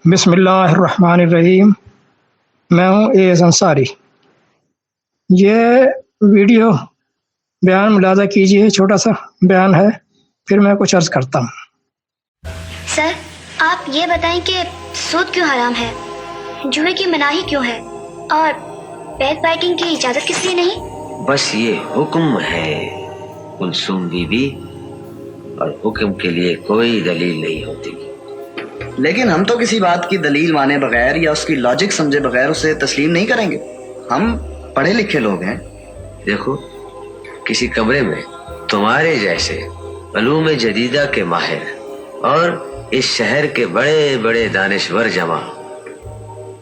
بسم اللہ الرحمن الرحیم۔ میں ہوں ایز انصاری۔ یہ ویڈیو بیان ملاحظہ کیجیے، چھوٹا سا بیان ہے، پھر میں کچھ عرض کرتا ہوں۔ سر، آپ یہ بتائیں کہ سود کیوں حرام ہے، جوئے کی مناہی کیوں ہے، اور بیک بائٹنگ کی اجازت کس لیے نہیں؟ بس یہ حکم ہے کلثوم بی بی، اور حکم کے لیے کوئی دلیل نہیں ہوتی۔ لیکن ہم تو کسی بات کی دلیل مانے بغیر یا اس کی لاجک سمجھے بغیر اسے تسلیم نہیں کریں گے۔ ہم پڑھے لکھے لوگ ہیں۔ دیکھو، کسی کمرے میں تمہارے جیسے علوم جدیدہ کے ماہر اور اس شہر کے بڑے بڑے دانشور جمع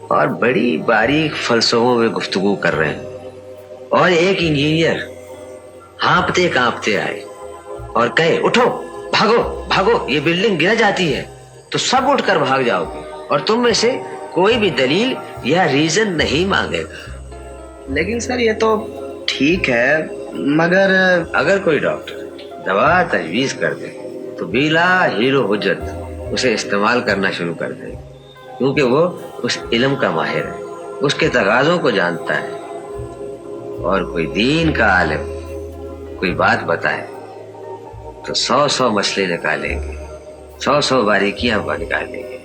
اور بڑی باریک فلسفوں میں گفتگو کر رہے ہیں، اور ایک انجینئر ہانپتے کانپتے آئے اور کہے اٹھو، بھاگو بھاگو، یہ بلڈنگ گر جاتی ہے، تو سب اٹھ کر بھاگ جاؤ گے، اور تم میں سے کوئی بھی دلیل یا ریزن نہیں مانگے گا۔ لیکن سر یہ تو ٹھیک ہے، مگر اگر کوئی ڈاکٹر دوا تجویز کر دے تو بلا ہیرو حجت اسے استعمال کرنا شروع کر دے، کیونکہ وہ اس علم کا ماہر ہے، اس کے تقاضوں کو جانتا ہے۔ اور کوئی دین کا عالم کوئی بات بتائے تو 100 مسئلے نکالیں گے، 100 باریکیاں نکالیں گے،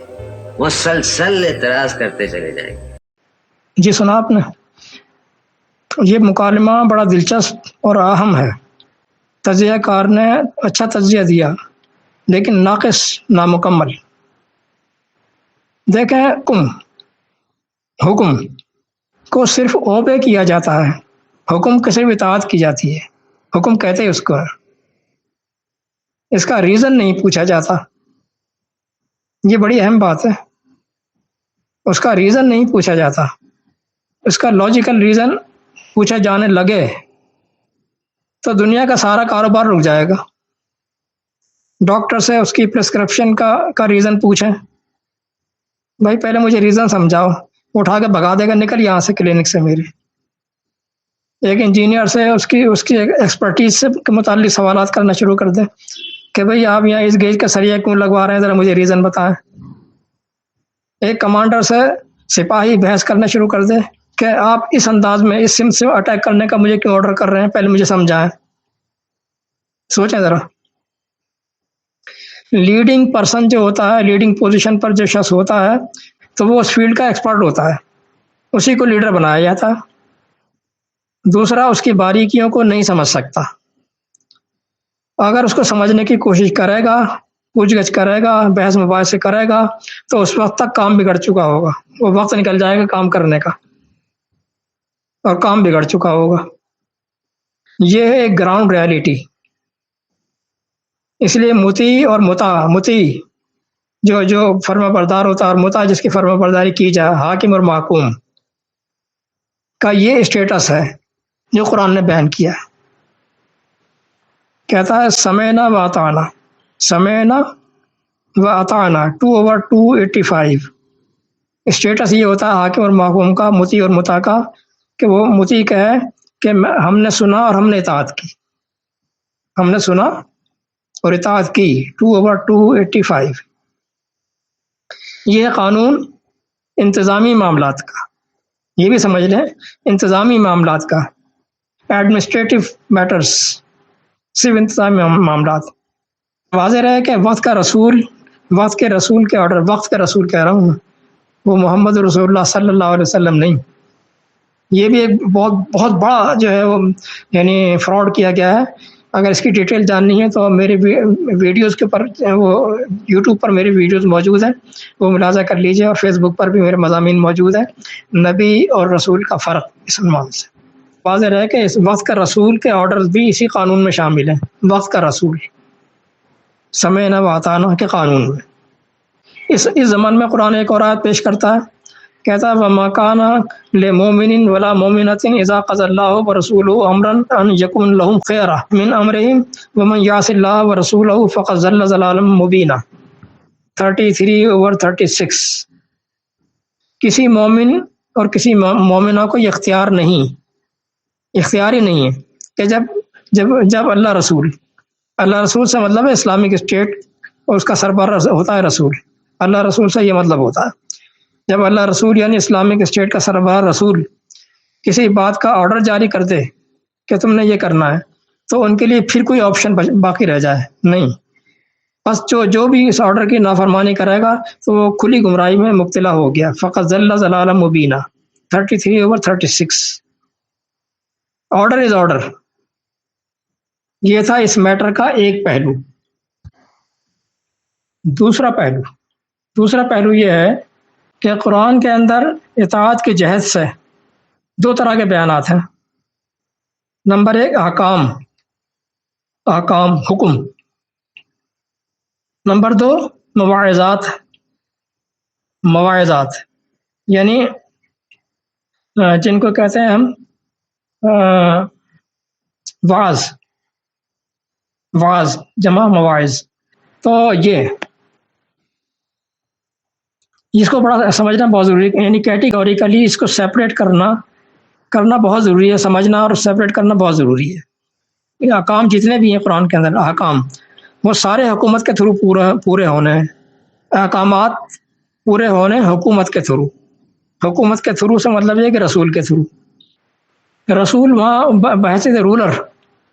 مسلسل اعتراض کرتے چلے جائیں گے۔ جی سنا آپ نے؟ یہ مکالمہ بڑا دلچسپ اور اہم ہے۔ تجزیہ کار نے اچھا تجزیہ دیا، لیکن ناقص، نامکمل۔ دیکھیں، حکم کو صرف اوبے کیا جاتا ہے، حکم کی صرف اطاعت کی جاتی ہے، حکم کہتے ہیں اس کو، اس کا ریزن نہیں پوچھا جاتا۔ یہ بڑی اہم بات ہے، اس کا ریزن نہیں پوچھا جاتا۔ اس کا لاجیکل ریزن پوچھا جانے لگے تو دنیا کا سارا کاروبار رک جائے گا۔ ڈاکٹر سے اس کی پرسکرپشن کا ریزن پوچھیں، بھائی پہلے مجھے ریزن سمجھاؤ، اٹھا کے بھگا دے گا، نکل یہاں سے کلینک سے میری۔ ایک انجینئر سے اس کی ایکسپرٹیز سے متعلق سوالات کرنا شروع کر دیں کہ بھئی آپ یہاں اس گیج کا سریا کیوں لگوا رہے ہیں، ذرا مجھے ریزن بتائیں۔ ایک کمانڈر سے سپاہی بحث کرنا شروع کر دے کہ آپ اس انداز میں اس سمت سے اٹیک کرنے کا مجھے کیوں آرڈر کر رہے ہیں، پہلے مجھے سمجھائیں۔ سوچیں ذرا، لیڈنگ پرسن جو ہوتا ہے، لیڈنگ پوزیشن پر جو شخص ہوتا ہے، تو وہ اس فیلڈ کا ایکسپرٹ ہوتا ہے، اسی کو لیڈر بنایا جاتا ہے۔ دوسرا اس کی باریکیوں کو نہیں سمجھ سکتا، اگر اس کو سمجھنے کی کوشش کرے گا، پوچھ گچھ کرے گا، بحث مباحثے کرے گا، تو اس وقت تک کام بگڑ چکا ہوگا، وہ وقت نکل جائے گا کام کرنے کا، اور کام بگڑ چکا ہوگا۔ یہ ہے ایک گراؤنڈ ریالٹی۔ اس لیے مطیع اور مطیع جو فرما بردار ہوتا ہے، اور مطاع جس کی فرما برداری کی جائے، حاکم اور محکوم کا یہ اسٹیٹس ہے جو قرآن نے بیان کیا ہے۔ کہتا ہے سمعنا و اطعنا، سمعنا و اطعنا 2/285۔ اسٹیٹس یہ ہوتا ہے حاکم اور محکوم کا، مطیع اور مطاع کا، کہ وہ مطیع کہے کہ ہم نے سنا اور ہم نے اطاعت کی، ہم نے سنا اور اطاعت کی، 2/285۔ یہ ہے قانون انتظامی معاملات کا، یہ بھی سمجھ لیں، انتظامی معاملات کا، ایڈمنسٹریٹو میٹرز، صرف انتظامی معاملات۔ واضح رہے کہ وقت کے رسول کے آرڈر، وقت کے رسول کہہ رہا ہوں میں، وہ محمد رسول اللہ صلی اللہ علیہ وسلم نہیں۔ یہ بھی ایک بہت بڑا جو ہے وہ یعنی فراڈ کیا گیا ہے۔ اگر اس کی ڈیٹیل جاننی ہے تو میرے ویڈیوز کے اوپر، وہ یوٹیوب پر میری ویڈیوز موجود ہیں، وہ ملاحظہ کر لیجیے، اور فیس بک پر بھی میرے مضامین موجود ہیں، نبی اور رسول کا فرق اس عنوان سے۔ واضح رہے کہ اس وقت کا رسول کے آرڈرز بھی اسی قانون میں شامل ہیں، وقت کا رسول، سمعنا و اطعنا کے قانون میں۔ اس زمان میں قرآن ایک اور آیت پیش کرتا ہے، کہتا ہے وَمَا كَانَ لِمُؤْمِنٍ وَلَا مُؤْمِنَةٍ إِذَا قَضَى اللَّهُ وَرَسُولُهُ أَمْرًا أَن يَكُونَ لَهُمْ خِيَرَةٌ مِنْ أَمْرِهِمْ وَمَنْ يَعْصِ اللَّهَ وَرَسُولَهُ فَقَدْ ضَلَّ ضَلَالًا مُبِينًا 33/36۔ کسی مومن اور کسی مومنہ کو یہ اختیار نہیں ہے کہ جب اللہ رسول سے مطلب ہے اسلامک اسٹیٹ، اور اس کا سربراہ ہوتا ہے رسول، اللہ رسول سے یہ مطلب ہوتا ہے جب اللہ رسول یعنی اسلامک اسٹیٹ کا سربراہ رسول کسی بات کا آرڈر جاری کر دے کہ تم نے یہ کرنا ہے تو ان کے لیے پھر کوئی آپشن باقی رہ جائے نہیں. بس جو بھی اس آرڈر کی نافرمانی کرے گا تو وہ کھلی گمراہی میں مبتلا ہو گیا. فقط ضل ضلالا مبینہ 33/36. Order is order. یہ تھا اس میٹر کا ایک پہلو. دوسرا پہلو یہ ہے کہ قرآن کے اندر اطاعت کی جہت سے دو طرح کے بیانات ہیں. نمبر ایک احکام حکم. نمبر دو مواعظات یعنی جن کو کہتے ہیں ہم واعظ جمع مواعظ. تو یہ اس کو بڑا سمجھنا بہت ضروری ہے. یعنی کیٹیگوریکلی اس کو سیپریٹ کرنا بہت ضروری ہے. سمجھنا اور سیپریٹ کرنا بہت ضروری ہے. یہ احکام جتنے بھی ہیں قرآن کے اندر احکام وہ سارے حکومت کے تھرو پورے ہونے ہیں. احکامات پورے ہونے حکومت کے تھرو سے مطلب یہ کہ رسول کے تھرو. رسول وہاں بحیثیت رولر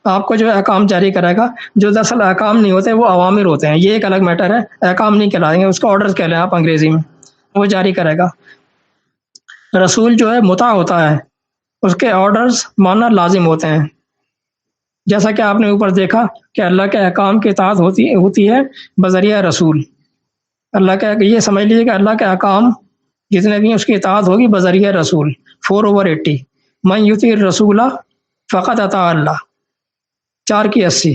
آپ کو جو احکام جاری کرے گا. جو دراصل احکام نہیں ہوتے وہ اوامر ہوتے ہیں. یہ ایک الگ میٹر ہے. احکام نہیں کہلائیں گے, اس کو آرڈرز کہہ لیں آپ انگریزی میں. وہ جاری کرے گا. رسول جو ہے مطاع ہوتا ہے, اس کے آرڈرز ماننا لازم ہوتے ہیں. جیسا کہ آپ نے اوپر دیکھا کہ اللہ کے احکام کی اطاعت ہوتی ہے بذریعہ رسول. اللہ کا یہ سمجھ لیجیے کہ اللہ کے احکام جتنے بھی ہیں اس کی اطاعت ہوگی بذریعہ رسول. 4/80 من یطیع الرسول فقط اطاع اللہ. 4/80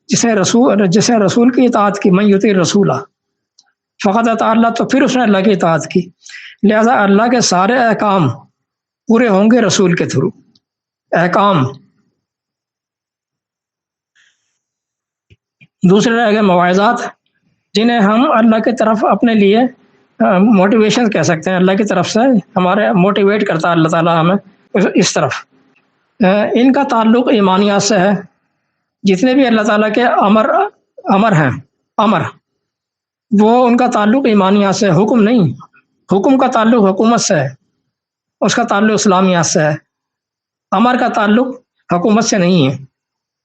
جس نے رسول کی اطاعت کی من یطیع الرسول فقط اطاع اللہ, تو پھر اس نے اللہ کی اطاعت کی. لہذا اللہ کے سارے احکام پورے ہوں گے رسول کے تھرو. احکام. دوسرے رہ گئے مواعظات, جنہیں ہم اللہ کی طرف اپنے لیے موٹیویشن کہہ سکتے ہیں. اللہ کی طرف سے ہمارے موٹیویٹ کرتا ہے اللہ تعالیٰ ہمیں اس طرف. ان کا تعلق ایمانیات سے ہے. جتنے بھی اللہ تعالیٰ کے امر ہیں وہ ان کا تعلق ایمانیات سے, حکم نہیں. حکم کا تعلق حکومت سے ہے, اس کا تعلق اسلامیات سے ہے. امر کا تعلق حکومت سے نہیں ہے.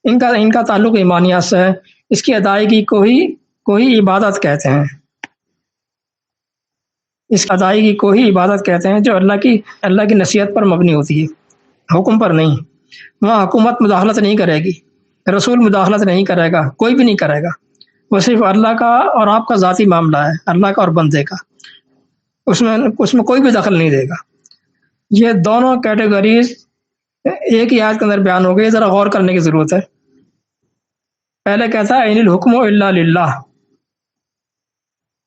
ان کا تعلق ایمانیات سے ہے. اس کی ادائیگی کوئی عبادت کہتے ہیں. اس ادائیگی کو ہی عبادت کہتے ہیں جو اللہ کی نصیحت پر مبنی ہوتی ہے, حکم پر نہیں. وہاں حکومت مداخلت نہیں کرے گی, رسول مداخلت نہیں کرے گا, کوئی بھی نہیں کرے گا. وہ صرف اللہ کا اور آپ کا ذاتی معاملہ ہے, اللہ کا اور بندے کا. اس میں کوئی بھی دخل نہیں دے گا. یہ دونوں کیٹیگریز ایک ہی آیت کے اندر بیان ہو گئی. ذرا غور کرنے کی ضرورت ہے. پہلے کہتا ہے ان الحکم الا للہ,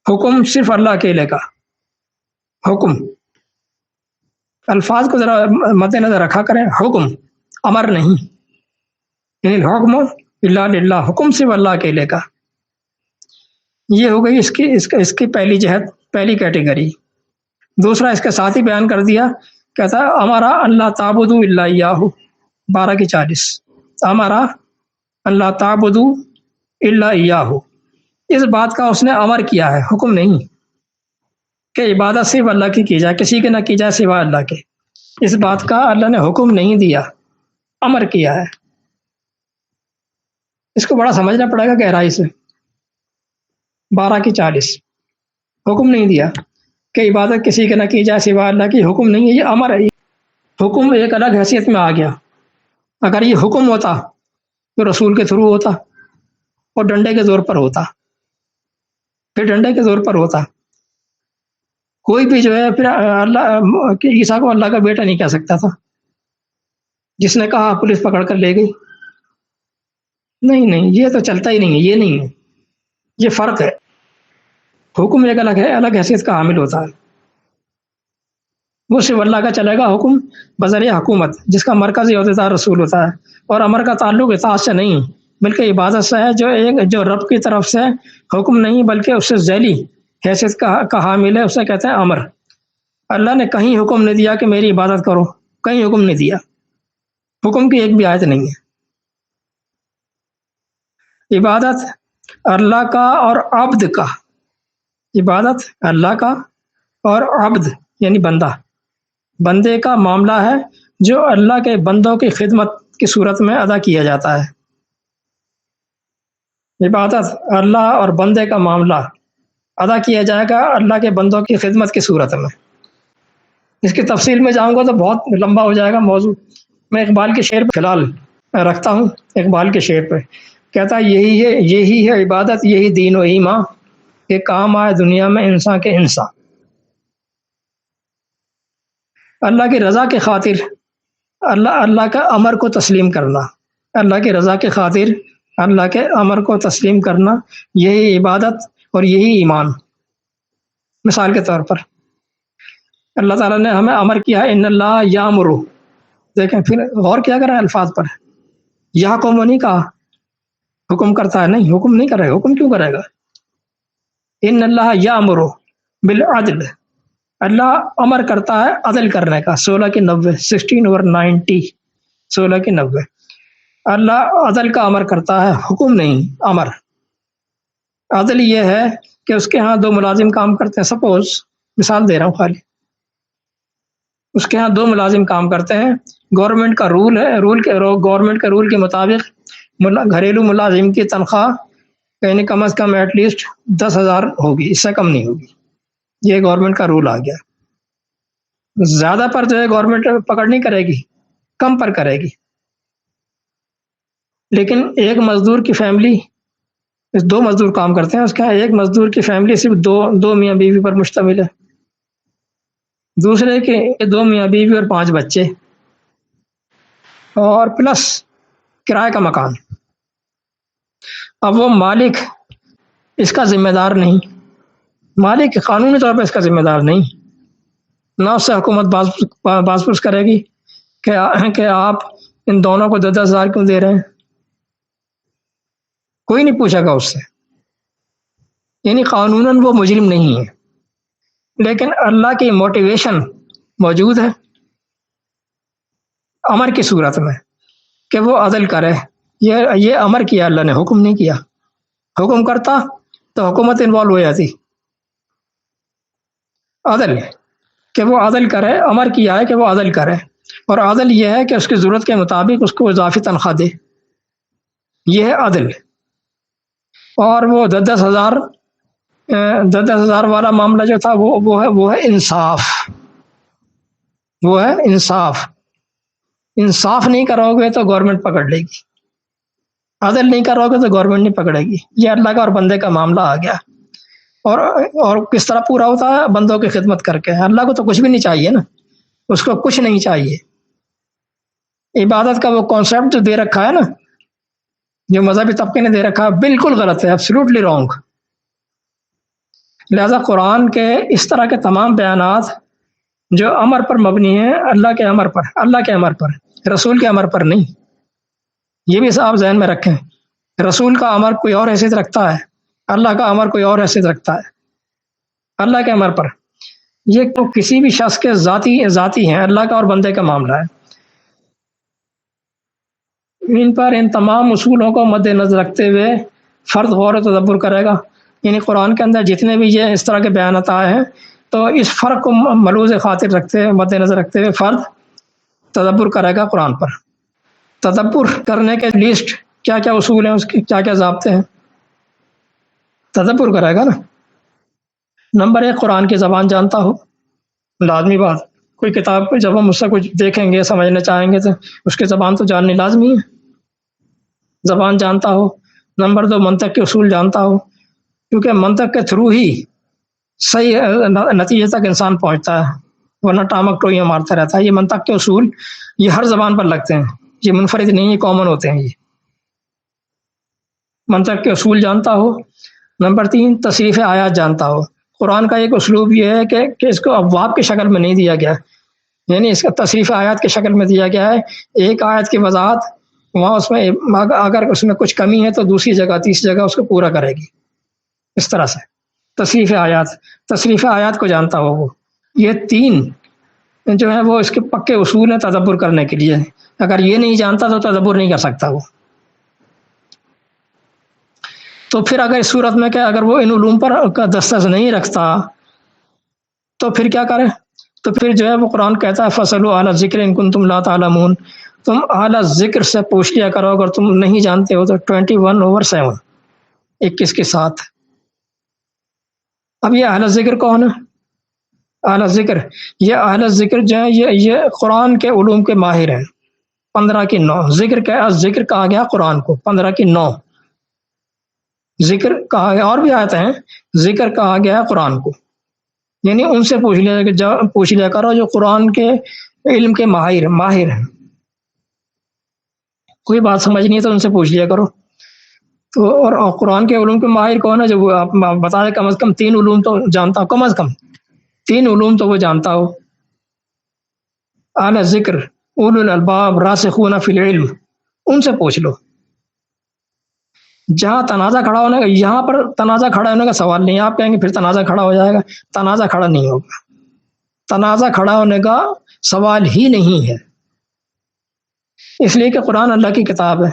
حکم صرف اللہ اکیلے کا. حکم الفاظ کو ذرا مد نظر رکھا کریں. حکم امر نہیں. ان الحکم الا للہ, حکم صرف اللہ اکیلے کا. یہ ہو گئی اس کی پہلی جہت, پہلی کیٹیگری. دوسرا اس کے ساتھ ہی بیان کر دیا, کہتا ہے ہمارا اللہ تعبدوا الا ایاہ 12/40. ہمارا اللہ تعبدوا الا ایاہ, اس بات کا اس نے امر کیا ہے, حکم نہیں کہ عبادت صرف اللہ کی جائے, کسی کے نہ کی جائے سوا اللہ کے. اس بات کا اللہ نے حکم نہیں دیا, امر کیا ہے. اس کو بڑا سمجھنا پڑے گا گہرائی سے. 12/40 حکم نہیں دیا کہ عبادت کسی کے نہ کی جائے سوا اللہ کی, حکم نہیں ہے, یہ امر ہے. حکم ایک الگ حیثیت میں آ گیا. اگر یہ حکم ہوتا تو رسول کے تھرو ہوتا اور ڈنڈے کے زور پر ہوتا. پھر ڈنڈے کے زور پر ہوتا. کوئی بھی جو ہے پھر اللہ عیسیٰ کو اللہ کا بیٹا نہیں کہہ سکتا تھا. جس نے کہا پولیس پکڑ کر لے گئی. نہیں, یہ تو چلتا ہی نہیں ہے. یہ نہیں ہے, یہ فرق ہے. حکم ایک الگ ہے, الگ حیثیت کا حامل ہوتا ہے. وہ صرف اللہ کا چلے گا حکم بذریعہ حکومت, جس کا مرکزی عہدیدار رسول ہوتا ہے. اور امر کا تعلق اطاعت سے نہیں بلکہ عبادت سے ہے, جو رب کی طرف سے حکم نہیں بلکہ اس سے ذیلی حیثیت کا حامل ہے. اسے کہتے ہیں امر. اللہ نے کہیں حکم نہیں دیا کہ میری عبادت کرو, کہیں حکم نہیں دیا. حکم کی ایک بھی آیت نہیں ہے. عبادت اللہ کا اور عبد کا, عبادت اللہ کا اور عبد یعنی بندہ، بندے کا معاملہ ہے جو اللہ کے بندوں کی خدمت کی صورت میں ادا کیا جاتا ہے. عبادت اللہ اور بندے کا معاملہ ادا کیا جائے گا اللہ کے بندوں کی خدمت کی صورت میں. اس کی تفصیل میں جاؤں گا تو بہت لمبا ہو جائے گا موضوع. میں اقبال کے شعر پہ فی الحال رکھتا ہوں. اقبال کے شعر پہ کہتا ہے یہی ہے عبادت، یہی دین و ایمان، کہ کام آئے دنیا میں انسان کے انسان. اللہ کی رضا کی خاطر اللہ کا امر کو تسلیم کرنا، اللہ کی رضا کی خاطر اللہ کے امر کو تسلیم کرنا، یہی عبادت اور یہی ایمان. مثال کے طور پر اللہ تعالیٰ نے ہمیں امر کیا ہے ان اللہ یامر. دیکھیں پھر غور کیا کریں الفاظ پر. یحکم نہیں کہا، حکم کرتا ہے نہیں، حکم نہیں کرے گا. حکم کیوں کرے گا؟ ان اللہ یامر بالعدل، اللہ امر کرتا ہے عدل کرنے کا. 16/90 16/90 16/90 اللہ عدل کا امر کرتا ہے، حکم نہیں، امر. عدل یہ ہے کہ اس کے ہاں 2 ملازم کام کرتے ہیں. سپوز مثال دے رہا ہوں خالی، اس کے ہاں 2 ملازم کام کرتے ہیں. گورنمنٹ کا رول ہے، گورنمنٹ کے رول کے مطابق گھریلو ملازم کی تنخواہ یعنی کم از کم ایٹ لیسٹ 10,000 ہوگی، اس سے کم نہیں ہوگی. یہ گورنمنٹ کا رول آ گیا. زیادہ پر جو ہے گورنمنٹ پکڑ نہیں کرے گی، کم پر کرے گی. لیکن ایک مزدور کی فیملی، 2 مزدور کام کرتے ہیں، اس کا ایک مزدور کی فیملی صرف دو میاں بیوی پر مشتمل ہے، دوسرے کے 2 میاں بیوی اور 5 بچے، اور پلس کرائے کا مکان. اب وہ مالک اس کا ذمہ دار نہیں، مالک قانونی طور پہ اس کا ذمہ دار نہیں. نہ اس سے حکومت باز پرس کرے گی کہ آپ ان دونوں کو 10,000 کیوں دے رہے ہیں. کوئی نہیں پوچھے گا اس سے، یعنی قانوناً وہ مجرم نہیں ہے. لیکن اللہ کی موٹیویشن موجود ہے امر کی صورت میں کہ وہ عدل کرے. یہ امر کیا اللہ نے، حکم نہیں کیا. حکم کرتا تو حکومت انوالو ہو جاتی. عدل کہ وہ عدل کرے، امر کیا ہے کہ وہ عدل کرے، اور عدل یہ ہے کہ اس کی ضرورت کے مطابق اس کو اضافی تنخواہ دے. یہ ہے عدل. اور وہ 10,000 والا معاملہ جو تھا وہ ہے انصاف. وہ ہے انصاف. انصاف نہیں کرو گے تو گورنمنٹ پکڑ لے گی، عدل نہیں کرو گے تو گورنمنٹ نہیں پکڑے گی. یہ اللہ کا اور بندے کا معاملہ آ گیا. اور کس طرح پورا ہوتا ہے؟ بندوں کی خدمت کر کے. اللہ کو تو کچھ بھی نہیں چاہیے نا، اس کو کچھ نہیں چاہیے. عبادت کا وہ کانسیپٹ جو دے رکھا ہے نا، جو مذہبی طبقے نے دے رکھا ہے، بالکل غلط ہے، ایبسلیوٹلی رانگ. لہذا قرآن کے اس طرح کے تمام بیانات جو امر پر مبنی ہیں، اللہ کے امر پر، رسول کے امر پر نہیں. یہ بھی آپ ذہن میں رکھیں. رسول کا امر کوئی اور حیثیت رکھتا ہے، اللہ کا امر کوئی اور حیثیت رکھتا ہے. اللہ کے امر پر یہ تو کسی بھی شخص کے ذاتی ہیں، اللہ کا اور بندے کا معاملہ ہے. ان تمام اصولوں کو مد نظر رکھتے ہوئے فرد غور و تدبر کرے گا. یعنی قرآن کے اندر جتنے بھی یہ اس طرح کے بیانات آئے ہیں، تو اس فرق کو ملحوظ خاطر رکھتے ہوئے، مد نظر رکھتے ہوئے فرد تدبر کرے گا قرآن پر. تدبر کرنے کے لیسٹ کیا کیا اصول ہیں، اس کے کیا کیا ضابطے ہیں. تدبر کرے گا نا. نمبر 1، قرآن کی زبان جانتا ہو، لازمی بات. کوئی کتاب کو جب ہم اس سے کچھ دیکھیں گے، سمجھنا چاہیں گے، تو اس کی زبان تو جاننی لازمی ہے. زبان جانتا ہو. نمبر 2، منطق کے اصول جانتا ہو، کیونکہ منطق کے تھرو ہی صحیح نتیجے تک انسان پہنچتا ہے، ورنہ ٹامک ٹوئیاں مارتا رہتا ہے. یہ منطق کے اصول یہ ہر زبان پر لگتے ہیں، یہ منفرد نہیں، یہ کامن ہوتے ہیں. یہ منطق کے اصول جانتا ہو. نمبر 3، تصریف آیات جانتا ہو. قرآن کا ایک اسلوب یہ ہے کہ اس کو ابواب کی شکل میں نہیں دیا گیا، یعنی اس کا تصریف آیات کی شکل میں دیا گیا ہے. ایک آیت کی وضاحت وہاں اس میں اگر اس میں کچھ کمی ہے تو دوسری جگہ تیسری جگہ اس کو پورا کرے گی. اس طرح سے تصریف آیات کو جانتا ہو وہ. یہ 3 جو ہے وہ اس کے پکے اصول ہیں تدبر کرنے کے لیے. اگر یہ نہیں جانتا تو تدبر نہیں کر سکتا وہ. تو پھر اگر اس صورت میں کہ اگر وہ ان علوم پر کا دسترس نہیں رکھتا تو پھر کیا کرے؟ تو پھر جو ہے وہ قرآن کہتا ہے فصلوا اہل الذکر ان کنتم لا تعلمون، تم اہل ذکر سے پوچھ لیا کرو اگر تم نہیں جانتے ہو۔ تو 21/7 21 کے ساتھ۔ اب یہ اہل ذکر کون ہے؟ اہل ذکر، یہ اہل ذکر جو ہے یہ قرآن کے علوم کے ماہر ہیں۔ 15/9 ذکر کہا گیا قرآن کو، 15/9 ذکر کہا گیا، اور بھی آتے ہیں ذکر کہا گیا قرآن کو، یعنی ان سے پوچھ لیا کرو جو قرآن کے علم کے ماہر ہیں۔ کوئی بات سمجھ نہیں ہے تو ان سے پوچھ لیا کرو۔ تو اور قرآن کے علوم کے ماہر کون ہے؟ جو آپ بتا دیں کم از کم 3 علوم تو جانتا ہو، کم از کم 3 علوم تو وہ جانتا ہو۔ اہل ذکر اولو الالباب راسخون فی العلم، ان سے پوچھ لو۔ جہاں تنازع کھڑا ہونے کا، یہاں پر تنازع کھڑا ہونے کا سوال نہیں ہے۔ آپ کہیں گے پھر تنازع کھڑا ہو جائے گا، تنازع کھڑا نہیں ہوگا، تنازع کھڑا ہونے کا سوال ہی نہیں ہے، اس لیے کہ قرآن اللہ کی کتاب ہے،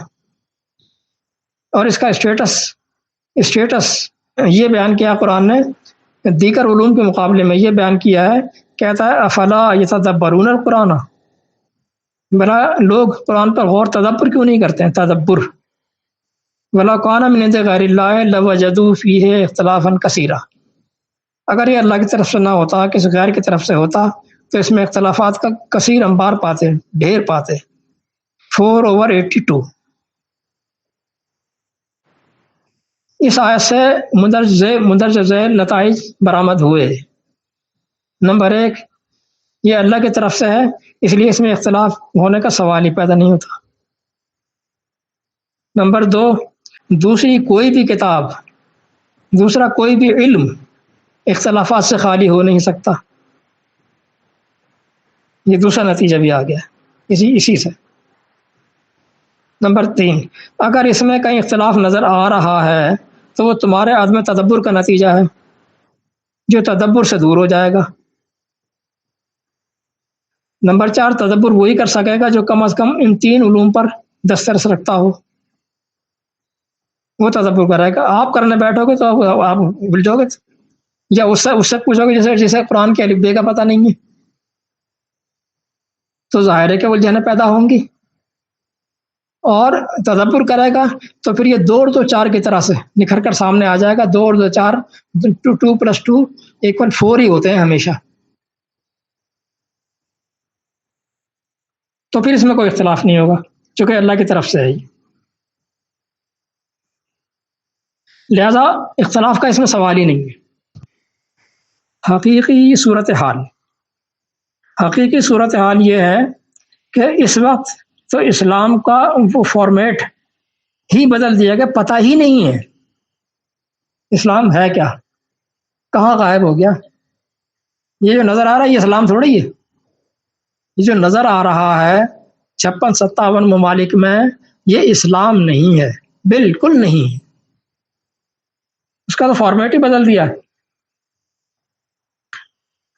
اور اس کا اسٹیٹس یہ بیان کیا قرآن نے دیگر علوم کے مقابلے میں، یہ بیان کیا ہے، کہتا ہے افلا یتدبرون القرآن، بلا لوگ قرآن پر غور تدبر کیوں نہیں کرتے ہیں؟ تدبر وَلَوْ كَانَ مِنْ عِنْدِ غَيْرِ اللَّهِ لَوَجَدُوا فِيهِ اخْتِلَافًا كَثِيرًا، اگر یہ اللہ کی طرف سے نہ ہوتا، کسی غیر کی طرف سے ہوتا، تو اس میں اختلافات کا کثیر انبار پاتے، ڈھیر پاتے۔ 4/82 اس آیت سے مندرجہ ذیل نتائج برآمد ہوئے۔ نمبر 1، یہ اللہ کی طرف سے ہے، اس لیے اس میں اختلاف ہونے کا سوال ہی پیدا نہیں ہوتا۔ نمبر 2، دوسری کوئی بھی کتاب، دوسرا کوئی بھی علم اختلافات سے خالی ہو نہیں سکتا۔ یہ دوسرا نتیجہ بھی آ گیا اسی سے۔ نمبر 3، اگر اس میں کہیں اختلاف نظر آ رہا ہے تو وہ تمہارے عدم تدبر کا نتیجہ ہے، جو تدبر سے دور ہو جائے گا۔ نمبر 4، تدبر وہی کر سکے گا جو کم از کم ان 3 علوم پر دسترس رکھتا ہو، وہ تدبر کرے گا۔ آپ کرنے بیٹھو گے تو آپ بھول جاؤ گے، یا اس سے پوچھو گے جسے قرآن کے الف بے کا پتہ نہیں ہے، تو ظاہر ہے کہ الجھنیں پیدا ہوں گی۔ اور تدبر کرے گا تو پھر یہ 2 اور 2 4 کی طرح سے نکھر کر سامنے آ جائے گا۔ 2 اور 2 4 2 + 2 = 4 ہی ہوتے ہیں ہمیشہ، تو پھر اس میں کوئی اختلاف نہیں ہوگا چونکہ اللہ کی طرف سے ہے۔ لہذا اختلاف کا اس میں سوال ہی نہیں ہے۔ حقیقی صورتحال یہ ہے کہ اس وقت تو اسلام کا وہ فارمیٹ ہی بدل دیا گیا، پتہ ہی نہیں ہے اسلام ہے کیا، کہاں غائب ہو گیا۔ یہ جو نظر آ رہا ہے یہ اسلام تھوڑی ہے، یہ جو نظر آ رہا ہے 56-57 ممالک میں، یہ اسلام نہیں ہے، بالکل نہیں ہے، اس کا تو فارمیٹ ہی بدل دیا۔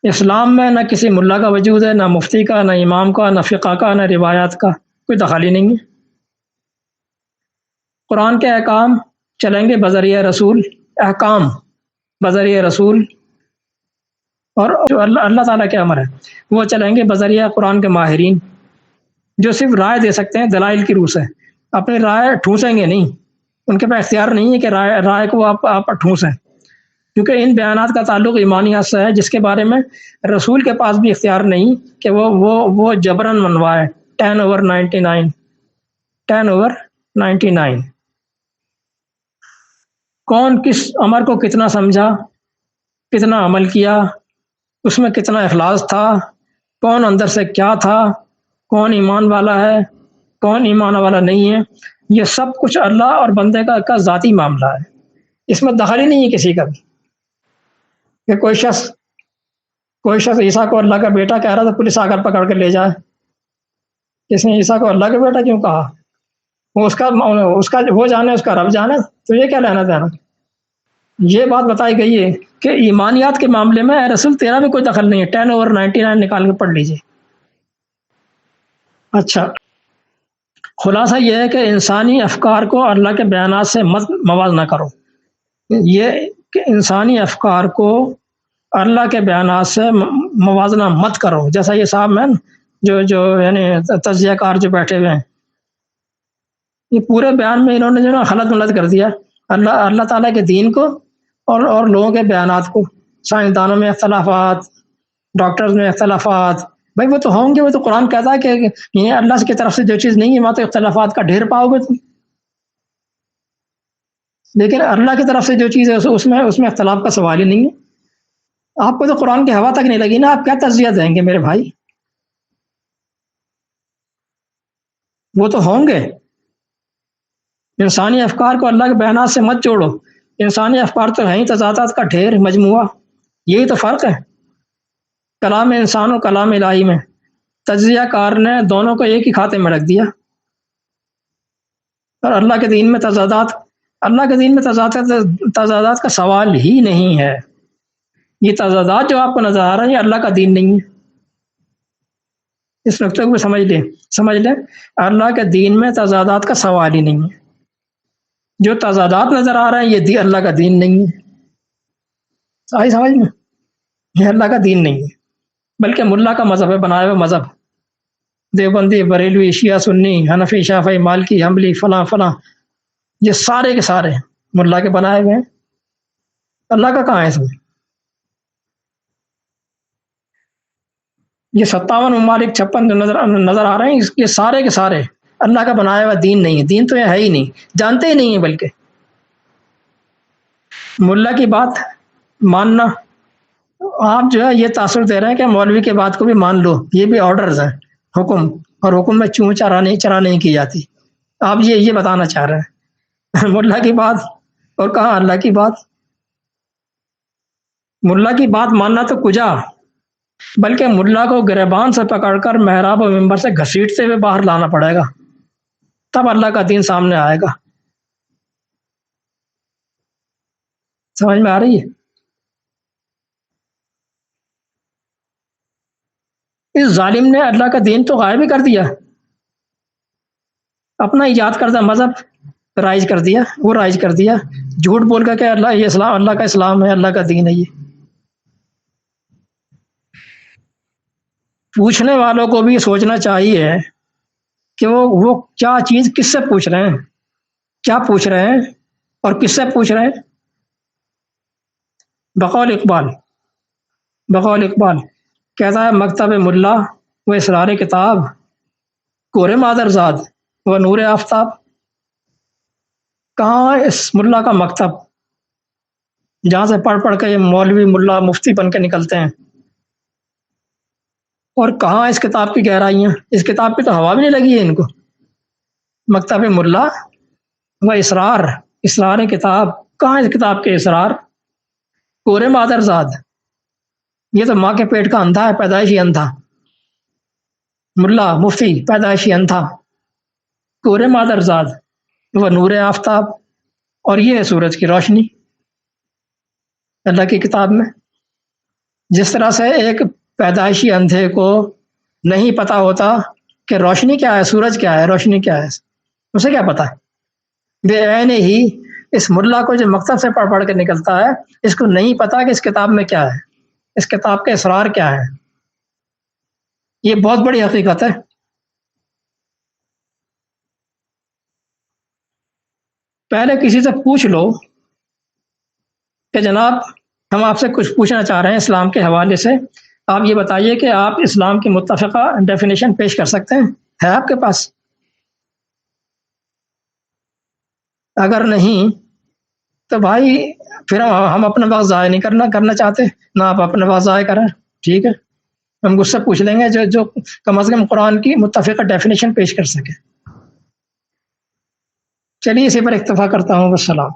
اسلام میں نہ کسی ملا کا وجود ہے، نہ مفتی کا، نہ امام کا، نہ فقہ کا، نہ روایات کا، کوئی دخل ہی نہیں ہے۔ قرآن کے احکام چلیں گے بذریعہ رسول، احکام بذریعہ رسول، اور جو اللہ تعالیٰ کے امر ہے وہ چلیں گے بذریعہ قرآن کے ماہرین، جو صرف رائے دے سکتے ہیں دلائل کی روح سے، اپنی رائے ٹھونسیں گے نہیں، ان کے پاس اختیار نہیں ہے کہ رائے کو آپ ٹھونسیں، کیونکہ ان بیانات کا تعلق ایمانیات سے ہے، جس کے بارے میں رسول کے پاس بھی اختیار نہیں کہ وہ جبراً منوائے۔ 10/99 کون کس امر کو کتنا سمجھا، کتنا عمل کیا، اس میں کتنا اخلاص تھا، کون اندر سے کیا تھا، کون ایمان والا ہے، کون ایمان والا نہیں ہے، یہ سب کچھ اللہ اور بندے کا ذاتی معاملہ ہے، اس میں دخل ہی نہیں ہے کسی کا بھی۔ کہ کوئی شخص عیسیٰ کو اللہ کا بیٹا کہہ رہا تھا، پولیس آ کر پکڑ کے لے جائے، اس نے عیسیٰ کو اللہ کا بیٹا کیوں کہا، وہ وہ جانے، اس کا رب جانے، تو یہ کیا لینا دینا۔ یہ بات بتائی گئی ہے کہ ایمانیات کے معاملے میں اے رسول تیرا بھی کوئی دخل نہیں ہے۔ 10/99 نکال کے پڑھ لیجیے۔ اچھا، خلاصہ یہ ہے کہ انسانی افکار کو اللہ کے بیانات سے مت موازنہ کرو، یہ کہ انسانی افکار کو اللہ کے بیانات سے موازنہ مت کرو. جیسا یہ صاحب میں جو یعنی تجزیہ کار جو بیٹھے ہوئے ہیں، یہ پورے بیان میں انہوں نے جو نا خلط ملط کر دیا اللہ تعالیٰ کے دین کو اور لوگوں کے بیانات کو. سائنسدانوں میں اختلافات، ڈاکٹرز میں اختلافات، بھائی وہ تو ہوں گے. وہ تو قرآن کہتا ہے کہ یہ اللہ کی طرف سے جو چیز نہیں ہے وہاں تو اختلافات کا ڈھیر پاؤ گے تم. لیکن اللہ کی طرف سے جو چیز ہے اس میں اختلاف کا سوال ہی نہیں ہے. آپ کو تو قرآن کی ہوا تک نہیں لگی نا، آپ کیا تجزیہ دیں گے میرے بھائی؟ وہ تو ہوں گے. انسانی افکار کو اللہ کے بیانات سے مت جوڑو. انسانی افکار تو ہیں ہی تضادات کا ڈھیر مجموعہ. یہی تو فرق ہے کلام انسان و کلام الہی میں. تجزیہ کار نے دونوں کو ایک ہی کھاتے میں رکھ دیا. اور اللہ کے دین میں تضادات کا سوال ہی نہیں ہے. یہ تضادات جو آپ کو نظر آ رہا ہے یہ اللہ کا دین نہیں ہے. اس نقطے کو سمجھ لیں. اللہ کے دین میں تضادات کا سوال ہی نہیں ہے. جو تضادات نظر آ رہے ہیں یہ اللہ کا دین نہیں ہے. آئی سمجھ میں؟ یہ اللہ کا دین نہیں ہے بلکہ ملا کا مذہب ہے، بنایا ہوا مذہب. دیوبندی، بریلوی، شیعہ، سنی، حنفی، شافعی، مالکی، حنبلی، فلاں فلاں، یہ سارے کے سارے ملا کے بنائے ہوئے ہیں. اللہ کا کہاں ہے اس میں؟ یہ 57 ممالک 56 جو نظر آ رہے ہیں یہ سارے کے سارے اللہ کا بنایا ہوا دین نہیں ہے. دین تو یہ ہے ہی نہیں، جانتے ہی نہیں ہیں. بلکہ ملا کی بات ماننا، آپ جو ہے یہ تاثر دے رہے ہیں کہ مولوی کے بات کو بھی مان لو. یہ بھی آرڈرز ہیں، حکم، اور حکم میں چوں چرا نہیں کی جاتی. آپ یہ بتانا چاہ رہے ہیں ملا کی بات اور کہاں اللہ کی بات. ملا کی بات ماننا تو کجا، بلکہ ملا کو گریبان سے پکڑ کر محراب و ممبر سے گھسیٹتے ہوئے باہر لانا پڑے گا، تب اللہ کا دین سامنے آئے گا. سمجھ میں آ رہی ہے؟ اس ظالم نے اللہ کا دین تو غائب ہی کر دیا. اپنا ایجاد کردہ مذہب رائج کر دیا، وہ رائج کر دیا، جھوٹ بول کر کہ اللہ کا اسلام ہے، اللہ کا دین ہے. یہ پوچھنے والوں کو بھی سوچنا چاہیے کہ وہ کیا چیز کس سے پوچھ رہے ہیں، کیا پوچھ رہے ہیں اور کس سے پوچھ رہے ہیں. بقول اقبال کہتا ہے مکتب ملا و اسرار کتاب، کور مادرزاد و نور آفتاب. کہاں اس ملا کا مکتب جہاں سے پڑھ کے یہ مولوی ملا مفتی بن کے نکلتے ہیں، اور کہاں اس کتاب کی گہرائیاں؟ اس کتاب کی تو ہوا بھی نہیں لگی ہے ان کو. مکتب ملا و اسرار کتاب، کہاں اس کتاب کے اسرار؟ کور مادرزاد، یہ تو ماں کے پیٹ کا اندھا ہے، پیدائشی اندھا. ملا مفتی پیدائشی اندھا، کور مادرزاد و نور آفتاب، اور یہ ہے سورج کی روشنی اللہ کی کتاب میں. جس طرح سے ایک پیدائشی اندھے کو نہیں پتا ہوتا کہ روشنی کیا ہے، سورج کیا ہے، روشنی کیا ہے، اسے کیا پتا ہے؟ بے عین ہی اس ملا کو جو مکتب سے پڑھ کے نکلتا ہے اس کو نہیں پتا کہ اس کتاب میں کیا ہے، اس کتاب کے اسرار کیا ہے. یہ بہت بڑی حقیقت ہے. پہلے کسی سے پوچھ لو کہ جناب ہم آپ سے کچھ پوچھنا چاہ رہے ہیں اسلام کے حوالے سے، آپ یہ بتائیے کہ آپ اسلام کی متفقہ ڈیفینیشن پیش کر سکتے ہیں؟ ہے آپ کے پاس؟ اگر نہیں تو بھائی پھر ہم اپنا وقت ضائع نہیں کرنا چاہتے، نہ آپ اپنا وقت ضائع کریں. ٹھیک ہے، ہم اس سے پوچھ لیں گے جو کم از کم قرآن کی متفقہ ڈیفینیشن پیش کر سکے. چلیے اسی پر اکتفا کرتا ہوں. والسلام.